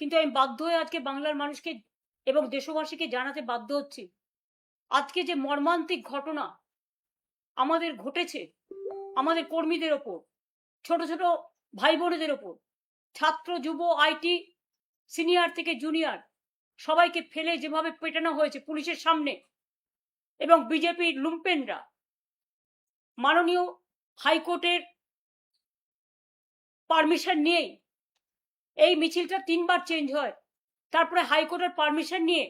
কিন্তু আমি বাধ্য হয়ে আজকে বাংলার মানুষকে এবং দেশবাসীকে জানাতে বাধ্য হচ্ছি, আজকে যে মর্মান্তিক ঘটনা আমাদের ঘটেছে আমাদের কর্মীদের ওপর, ছোট ছোট ভাই বোনেদের ওপর, ছাত্র যুব আইটি সিনিয়র থেকে জুনিয়র সবাইকে ফেলে যেভাবে পেটানো হয়েছে পুলিশের সামনে, এবং বিজেপির লুম্পেনরা মাননীয় হাইকোর্টের পারমিশন নিয়েই এই মিছিলটা 3বার চেঞ্জ হয়, তারপরে হাইকোর্টের পারমিশন নিয়ে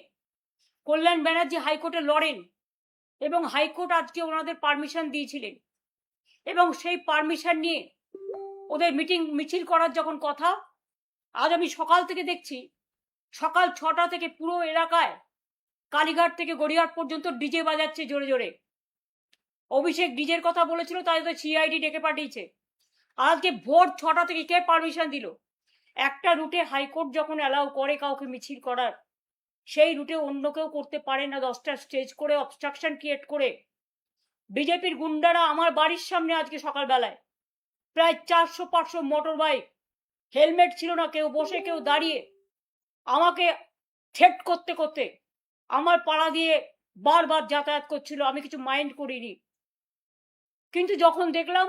কল্যাণ ব্যানার্জি হাইকোর্টে লড়েন এবং হাইকোর্ট আজকে ওনাদের পারমিশন দিয়েছিলেন, এবং সেই পারমিশন নিয়ে ওদের মিছিল করার যখন কথা, আজ আমি সকাল থেকে দেখছি সকাল 6টা থেকে পুরো এলাকায় কালীঘাট থেকে গড়িয়াহাট পর্যন্ত ডিজে বাজাচ্ছে জোরে জোরে। অভিষেক ডিজের কথা বলেছিল, তাই তো সিআইডি ডেকে পাঠিয়েছে। আজকে ভোর 6টা থেকে কে পারমিশন দিল? একটা রুটে হাইকোর্ট যখন অ্যালাউ করে কাউকে মিছিল করার, সেই রুটে অন্য কেউ করতে পারে না 10টা স্টেজ করে অবস্ট্রাকশন ক্রিয়েট করে। বিজেপির গুন্ডারা আমার বাড়ির সামনে আজকে সকালবেলায় প্রায় 400-500 মোটর বাইক, হেলমেট ছিল না, কেউ বসে কেউ দাঁড়িয়ে, আমাকে থ্রেট করতে করতে আমার পাড়া দিয়ে বারবার যাতায়াত করছিল। আমি কিছু মাইন্ড করিনি, কিন্তু যখন দেখলাম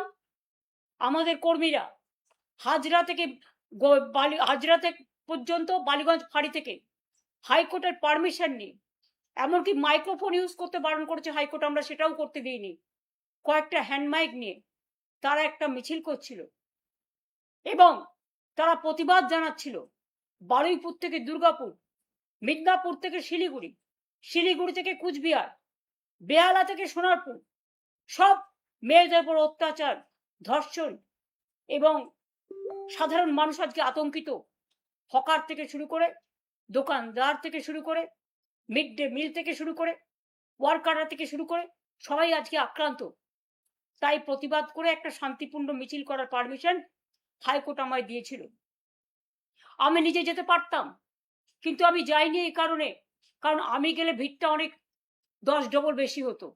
আমাদের কর্মীরা হাজরা থেকে হাজরা পর্যন্ত বালিগঞ্জ ফাঁড়ি থেকে হাইকোর্টের পারমিশন নিয়ে, এমনকি মাইক্রোফোন ইউজ করতে বারণ করেছে হাইকোর্ট, আমরা সেটাও করতে দিইনি, কয়েকটা হ্যান্ড মাইক নিয়ে তারা একটা মিছিল করছিল এবং তারা প্রতিবাদ জানাচ্ছিল। বারুইপুর থেকে দুর্গাপুর, মিদনাপুর থেকে শিলিগুড়ি, শিলিগুড়ি থেকে কুচবিহার, বেহালা থেকে সোনারপুর, সব মেয়েদের উপর অত্যাচার, ধর্ষণ, এবং সাধারণ মানুষ আজকে আতঙ্কিত। হকার থেকে শুরু করে, দোকানদার থেকে শুরু করে, মিড ডে মিল থেকে শুরু করে, ওয়ার্কাররা থেকে শুরু করে সবাই আজকে আক্রান্ত। তাই প্রতিবাদ করে একটা শান্তিপূর্ণ মিছিল করার পারমিশন হাইকোর্ট আমায় দিয়েছিল। আমি নিজে যেতে পারতাম, কিন্তু আমি যাইনি এই কারণে, কারণ আমি গেলে ভিড়টা অনেক 10 ডবল বেশি হতো।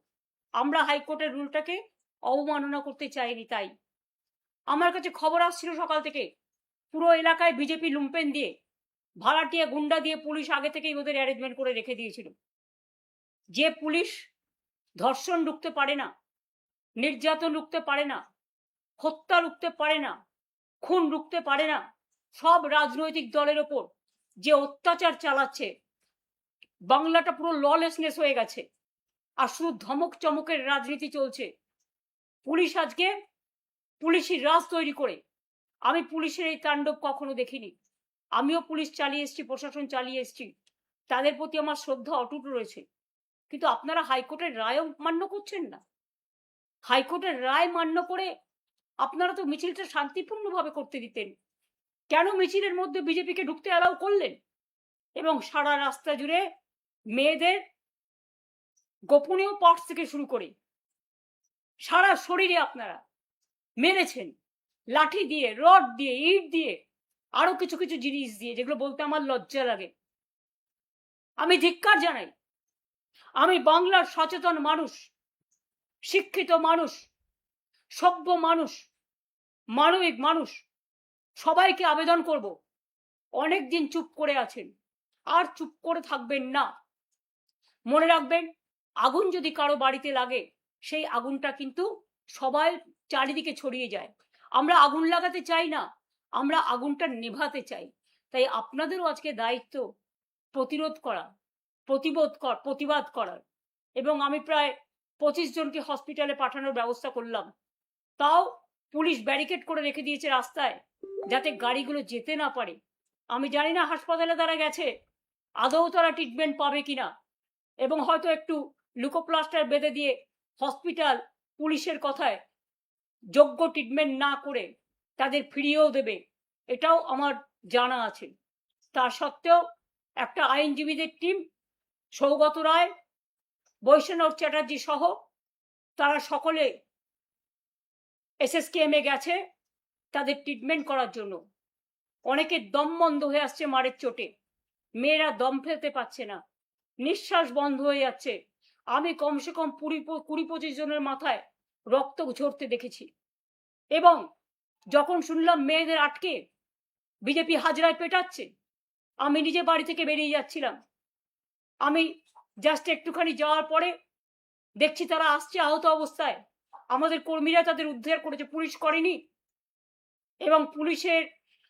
আমরা হাইকোর্টের রুলটাকে অবমাননা করতে চাইনি। তাই আমার কাছে খবর আসছিল সকাল থেকে পুরো এলাকায় বিজেপি লুম্পেন দিয়ে, ভাড়াটিয়া গুন্ডা দিয়ে পুলিশ আগে থেকেই ওদের অ্যারেঞ্জমেন্ট করে রেখে দিয়েছিল। যে পুলিশ ধর্ষণ রুখতে পারে না, নির্যাতন রুখতে পারে না, হত্যা রুখতে পারে না, খুন রুখতে পারে না, সব রাজনৈতিক দলের ওপর যে অত্যাচার চালাচ্ছে, বাংলাটা পুরো ললেসনেস হয়ে গেছে আর শুধু ধমক চমকের রাজনীতি চলছে। পুলিশ আজকে পুলিশি রাজ তৈরি করে, আমি পুলিশের এই তাণ্ডব কখনো দেখিনি। আমিও পুলিশ চালিয়ে এসেছি, প্রশাসন চালিয়ে এসেছি, তাদের প্রতি আমার শ্রদ্ধা অটুট রয়েছে। কিন্তু আপনারা হাইকোর্টের রায়ও মান্য করছেন না। হাইকোর্টের রায় মান্য করে আপনারা তো মিছিলটা শান্তিপূর্ণভাবে করতে দিতেন, কেন মিছিলের মধ্যে বিজেপিকে ঢুকতে অ্যালাউ করলেন? এবং সারা রাস্তা জুড়ে মেয়েদের গোপনীয় পার্টস থেকে শুরু করে সারা শরীরে আপনারা মেরেছেন, লাঠি দিয়ে, রড দিয়ে, ইট দিয়ে, আরো কিছু কিছু জিনিস দিয়ে, যেগুলো বলতে আমার লজ্জা লাগে। আমি ধিক্কার জানাই। আমি বাংলার সচেতন মানুষ, শিক্ষিত মানুষ, সভ্য মানুষ, মানবিক মানুষ, সবাইকে আবেদন করব, অনেক দিন চুপ করে আছেন, আর চুপ করে থাকবেন না। মনে রাখবেন, আগুন যদি কারো বাড়িতে লাগে, সেই আগুনটা কিন্তু সবাই চারিদিকে ছড়িয়ে যায়। আমরা আগুন লাগাতে চাই না, আমরা আগুনটা নেভাতে চাই। তাই আপনাদেরও আজকে দায়িত্ব প্রতিরোধ করা, প্রতিবাদ করার। এবং আমি প্রায় 25 জনকে হসপিটালে পাঠানোর ব্যবস্থা করলাম, তাও পুলিশ ব্যারিকেড করে রেখে দিয়েছে রাস্তায়, যাতে গাড়িগুলো যেতে না পারে। আমি জানি না হাসপাতালে তারা গেছে আদৌ তারা ট্রিটমেন্ট পাবে কিনা, এবং হয়তো একটু লুকোপ্লাস্টার বেঁধে দিয়ে হসপিটাল পুলিশের কথায় যোগ্য ট্রিটমেন্ট না করে তাদের ফিরিয়েও দেবে, এটাও আমার জানা আছে। তা সত্ত্বেও একটা আইনজীবীদের টিম, সৌগত রায়, বৈষ্ণব চ্যাটার্জি সহ, তারা সকলে এসএসকেএমে গেছে তাদের ট্রিটমেন্ট করার জন্য। অনেকের দম বন্ধ হয়ে আসছে মারের চোটে, মেয়েরা দম ফেলতে পারছে না, নিঃশ্বাস বন্ধ হয়ে যাচ্ছে। আমি কমসে কম 20-25 জনের মাথায় রক্ত ঝরতে দেখেছি। এবং যখন শুনলাম মেয়েদের আটকে বিজেপি হাজরায় পেটাচ্ছে, আমি নিজে বাড়ি থেকে বেরিয়ে যাচ্ছিলাম, আমি জাস্ট একটুখানি যাওয়ার পরে দেখছি তারা আসছে আহত অবস্থায়। আমাদের কর্মীরা তাদের উদ্ধার করেছে, পুলিশ করেনি। এবং পুলিশের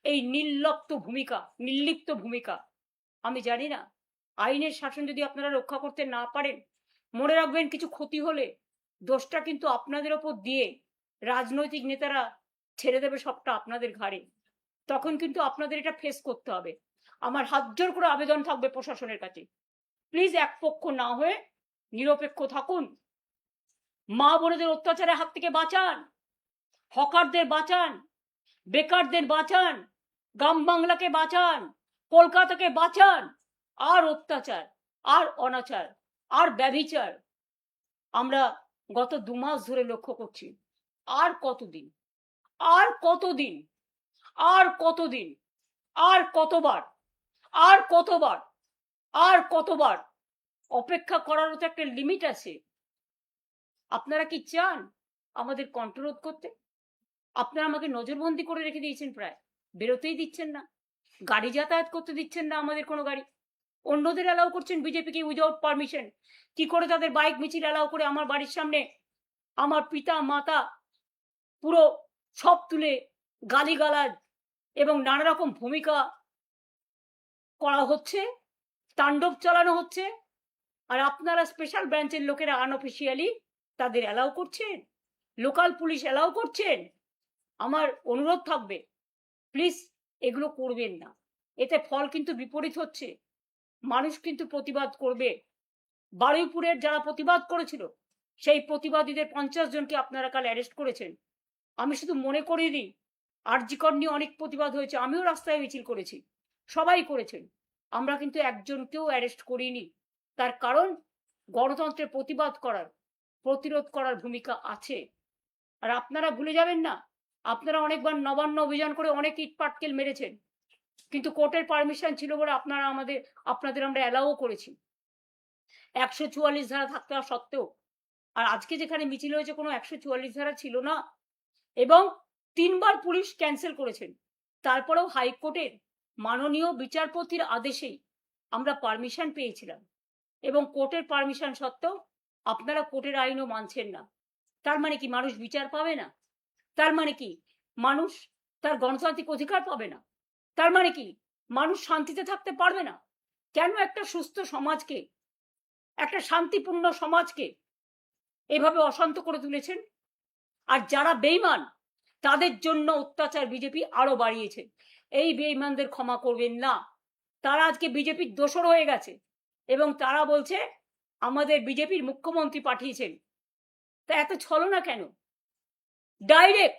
এই নির্লিপ্ত ভূমিকা, আমি জানি না, আইনের শাসন যদি আপনারা রক্ষা করতে না পারেন, মনে রাখবেন কিছু ক্ষতি হলে দোষটা কিন্তু আপনাদের ওপর দিয়ে রাজনৈতিক নেতারা ছেড়ে দেবে সবটা আপনাদের ঘাড়ে। তখন কিন্তু আপনাদের এটা ফেস করতে হবে। আমার হাত জোর করে আবেদন থাকবে প্রশাসনের কাছে, প্লিজ এক পক্ষ না হয়ে নিরপেক্ষ থাকুন। মা বোনেদের অত্যাচারের হাত থেকে বাঁচান, হকারদের বাঁচান, বেকারদের বাঁচান, গ্রাম বাংলাকে বাঁচান, কলকাতাকে বাঁচান। আর অত্যাচার, আর অনাচার, আর ব্যভিচার আমরা গত 2 মাস ধরে লক্ষ্য করছি। আর কতদিন, আর কতদিন, আর কতদিন, আর কতবার, আর কতবার, আর কতবার অপেক্ষা করারও তো একটা লিমিট আছে। আপনারা কি চান আমাদের কন্ট্রোল করতে? আপনারা আমাকে নজরবন্দি করে রেখে দিয়েছেন, প্রায় বেরোতেই দিচ্ছেন না, গাড়ি যাতায়াত করতে দিচ্ছেন না, আমাদের কোনো গাড়ি। অন্যদের অ্যালাউ করছেন বিজেপিকে উইদাউট পারমিশন। কি করে তাদের বাইক মিছিল অ্যালাউ করে আমার বাড়ির সামনে আমার পিতা মাতা পুরো সব তুলে গালিগালাজ এবং নানা রকম ভূমিকা করা হচ্ছে, তাণ্ডব চালানো হচ্ছে, আর আপনারা স্পেশাল ব্রাঞ্চের লোকেরা আনঅফিসিয়ালি তাদের অ্যালাউ করছেন, লোকাল পুলিশ অ্যালাউ করছেন। আমার অনুরোধ থাকবে, প্লিজ এগুলো করবেন না। এতে ফল কিন্তু বিপরীত হচ্ছে। মানুষ কিন্তু প্রতিবাদ করবে। বারুইপুরের যারা প্রতিবাদ করেছিল সেই প্রতিবাদীদের 50 জনকে আপনারা কাল অ্যারেস্ট করেছেন। আমি শুধু মনে করিয়ে দিই, আরজি কর নিয়ে অনেক প্রতিবাদ হয়েছে, আমিও রাস্তায় মিছিল করেছি, সবাই করেছেন, আমরা কিন্তু একজনকেও অ্যারেস্ট করিনি। তার কারণ গণতন্ত্রের প্রতিবাদ করার, প্রতিরোধ করার ভূমিকা আছে। আর আপনারা ভুলে যাবেন না, আপনারা অনেকবার নবান্ন অভিযান করে অনেক ইট পাটকেল মেরেছেন, কিন্তু কোর্টের পারমিশন ছিল বলে আপনাদের আমরা অ্যালাউও করেছি 144 ধারা থাকতে সত্ত্বেও। আর আজকে যেখানে মিছিল হয়েছে কোনো 144 ধারা ছিল না, এবং 3 বার পুলিশ ক্যান্সেল করেছেন। তারপরেও হাইকোর্টের মাননীয় বিচারপতির আদেশেই আমরা পারমিশন পেয়েছিলাম, এবং কোর্টের পারমিশন সত্ত্বেও আপনারা কোর্টের আইনও মানছেন না। তার মানে কি মানুষ বিচার পাবে না? তার মানে কি মানুষ তার গণতান্ত্রিক অধিকার পাবে না? তার মানে কি মানুষ শান্তিতে থাকতে পারবে না? কেন একটা সুস্থ সমাজকে, একটা শান্তিপূর্ণ সমাজকে এভাবে অশান্ত করে তুলেছেন? আর যারা বেঈমান তাদের জন্য অত্যাচার বিজেপি আরো বাড়িয়েছে। এই বেঈমানদের ক্ষমা করবেন না। তারা আজকে বিজেপির দোসর হয়ে গেছে এবং তারা বলছে আমাদের বিজেপির মুখ্যমন্ত্রী পাঠিয়েছেন। তা এত ছলনা কেন? ডাইরেক্ট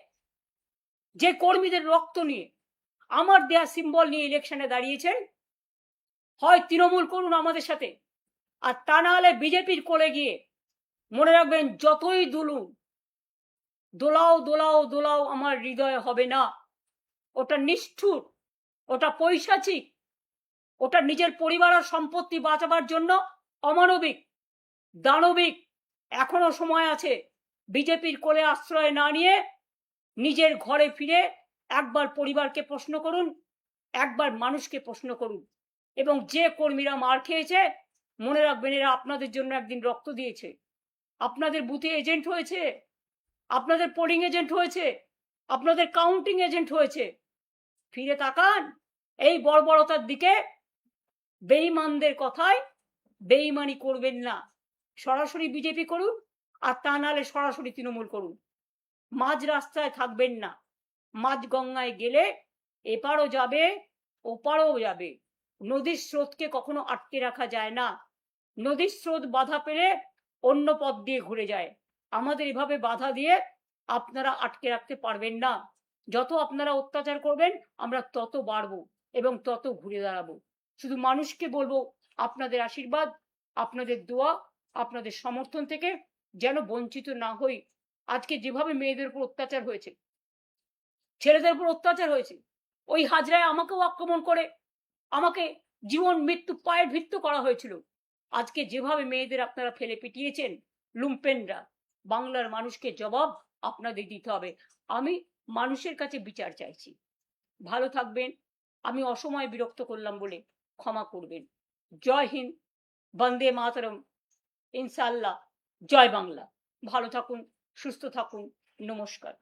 যে কর্মীদের রক্ত নিয়ে, আমার দেয়া সিম্বল নিয়ে ইলেকশনে দাঁড়িয়েছেন, হয় তৃণমূল করুন আমাদের সাথে, আর তা না হলে বিজেপির কোলে গিয়ে মনে রাখবেন যতই দুলুন, দোলাও দোলাও দোলাও আমার হৃদয় হবে না। ওটা নিষ্ঠুর, ওটা পৈশাচিক, ওটা নিজের পরিবার আর সম্পত্তি বাঁচাবার জন্য অমানবিক, দানবিক। এখনো সময় আছে। বিজেপির কোলে আশ্রয় না নিয়ে নিজের ঘরে ফিরে একবার পরিবারকে প্রশ্ন করুন, একবার মানুষকে প্রশ্ন করুন। এবং যে কর্মীরা মার খেয়েছে মনে রাখবেন এরা আপনাদের জন্য একদিন রক্ত দিয়েছে, আপনাদের বুথে এজেন্ট হয়েছে, আপনাদের পোলিং এজেন্ট হয়েছে, আপনাদের কাউন্টিং এজেন্ট হয়েছে। ফিরে তাকান এই বর্বরতার দিকে। বেঈমানদের কথায় বেঈমানি করবেন না। সরাসরি বিজেপি করুন, আর তা নাহলে সরাসরি তৃণমূল করুন। মাঝ রাস্তায় থাকবেন না। মাঝ গঙ্গায় গেলে এপারও যাবে ওপারও যাবে। নদীর স্রোতকে কখনো আটকে রাখা যায় না। নদীর স্রোত বাধা পেলে অন্য পথ দিয়ে ঘুরে যায়। আমাদের এভাবে বাধা দিয়ে আপনারা আটকে রাখতে পারবেন না। যত আপনারা অত্যাচার করবেন আমরা তত বাড়বো এবং তত ঘুরে দাঁড়াবো। শুধু মানুষকে বলবো আপনাদের আশীর্বাদ, আপনাদের দোয়া, আপনাদের সমর্থন থেকে যেন বঞ্চিত না হই। আজকে যেভাবে মেয়েদের উপর অত্যাচার হয়েছে, ছেলেদের উপর অত্যাচার হয়েছে, ওই হাজরায় আমাকেও আক্রমণ করে আমাকে জীবন মৃত্যু পায়ের ভিত্ত করা হয়েছিল। আজকে যেভাবে মেয়েদের আপনারা ফেলে পিটিয়েছেন লুম্পেনরা, বাংলার মানুষকে জবাব আপনাদের দিতে হবে। আমি মানুষের কাছে বিচার চাইছি। ভালো থাকবেন। আমি অসময়ে বিরক্ত করলাম বলে ক্ষমা করবেন। জয় হিন্দ, বন্দে মাতরম, ইনশাআল্লাহ, জয় বাংলা। ভালো থাকুন, সুস্থ থাকুন, নমস্কার।